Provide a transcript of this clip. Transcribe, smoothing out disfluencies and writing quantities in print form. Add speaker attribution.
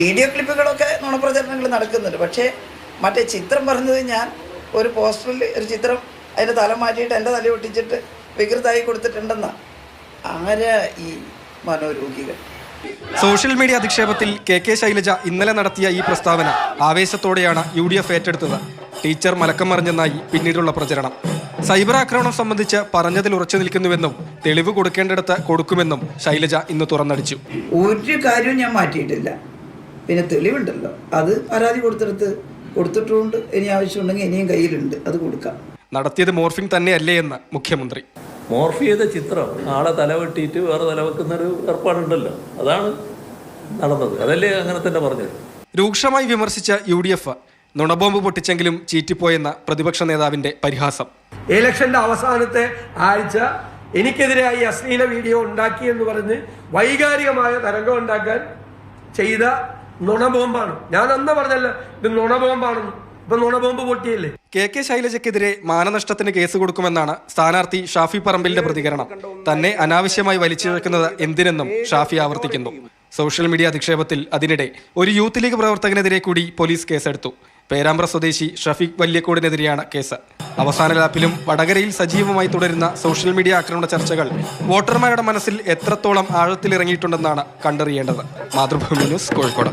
Speaker 1: Video ക്ലിപ്പുകളൊക്കെ നുണപ്രചരണങ്ങൾ നടക്കുന്നുണ്ട്. പക്ഷേ മറ്റേ ചിത്രം പറഞ്ഞത് ഞാൻ ഒരു പോസ്റ്ററിൽ ഒരു ചിത്രം അതിൻ്റെ തല മാറ്റിയിട്ട് എൻ്റെ തല ഒട്ടിച്ചിട്ട് വികൃതമായി കൊടുത്തിട്ടുണ്ടെന്നാണ്. ആരാ ഈ മനോരോഗികൾ?
Speaker 2: സോഷ്യൽ മീഡിയ അധിക്ഷേപത്തിൽ കെ ശൈലജ ഇന്നലെ നടത്തിയ ഈ പ്രസ്താവന ആവേശത്തോടെയാണ് UDF ഏറ്റെടുത്തത്. ടീച്ചർ മലക്കം മറിഞ്ഞെന്നായി പിന്നീടുള്ള പ്രചരണം. സൈബർ ആക്രമണം സംബന്ധിച്ച് പറഞ്ഞതിൽ ഉറച്ചു നിൽക്കുന്നുവെന്നും തെളിവ് കൊടുക്കേണ്ടിടത്ത് കൊടുക്കുമെന്നും ശൈലജ ഇന്ന് തുറന്നടിച്ചു.
Speaker 1: ഒരു കാര്യവും ഞാൻ മാറ്റിയിട്ടില്ല. പിന്നെ തെളിവുണ്ടല്ലോ, അത് പരാതി കൊടുത്തിട്ടുണ്ട്. ഇനി ആവശ്യമുണ്ടെങ്കിൽ ഇനിയും കയ്യിലുണ്ട്, അത് കൊടുക്കാം.
Speaker 2: നടത്തിയത് മോർഫിംഗ് തന്നെയല്ലേ എന്ന് മുഖ്യമന്ത്രി.
Speaker 3: മോർഫ് ചെയ്ത ചിത്രം ആളെ തലവെട്ടിയിട്ട് വേറെ തലവെക്കുന്നൊരു ഏർപ്പാടുണ്ടല്ലോ, അതാണ് നടന്നത്. അതല്ലേ അങ്ങനെ തന്നെ പറഞ്ഞത്.
Speaker 2: രൂക്ഷമായി വിമർശിച്ച UDF നുണബോംബ് പൊട്ടിച്ചെങ്കിലും ചീറ്റിപ്പോയെന്ന പ്രതിപക്ഷ നേതാവിന്റെ പരിഹാസം.
Speaker 4: ഇലക്ഷന്റെ അവസാനത്തെ ആഴ്ച എനിക്കെതിരായി അശ്ലീല വീഡിയോ ഉണ്ടാക്കിയെന്ന് പറഞ്ഞ് വൈകാരികമായ തരംഗം ഉണ്ടാക്കാൻ ചെയ്ത നുണബോംബാണ്. ഞാൻ അന്ന് പറഞ്ഞല്ലോ ഇത് നുണബോംബാണെന്ന്. ഇപ്പൊ നുണബോംബ് പൊട്ടിയല്ലേ.
Speaker 2: കെ ശൈലജയ്ക്കെതിരെ മാനനഷ്ടത്തിന് കേസ് കൊടുക്കുമെന്നാണ് സ്ഥാനാർത്ഥി ഷാഫി പറമ്പിലിന്റെ പ്രതികരണം. തന്നെ അനാവശ്യമായി വലിച്ചിഴക്കുന്നത് എന്തിനെന്നും ഷാഫി ആവർത്തിക്കുന്നു. സോഷ്യൽ മീഡിയ അധിക്ഷേപത്തിൽ അതിനിടെ ഒരു യൂത്ത് ലീഗ് പ്രവർത്തകനെതിരെ കൂടി പോലീസ് കേസെടുത്തു. പേരാമ്പ്ര സ്വദേശി ഷഫീഖ് വല്യക്കോടിനെതിരെയാണ് കേസ്. അവസാന ലാപ്പിലും വടകരയിൽ സജീവമായി തുടരുന്ന സോഷ്യൽ മീഡിയ ആക്രമണ ചർച്ചകൾ വോട്ടർമാരുടെ മനസ്സിൽ എത്രത്തോളം ആഴത്തിലിറങ്ങിയിട്ടുണ്ടെന്നാണ് കണ്ടറിയേണ്ടത്. മാതൃഭൂമി ന്യൂസ്, കോഴിക്കോട്.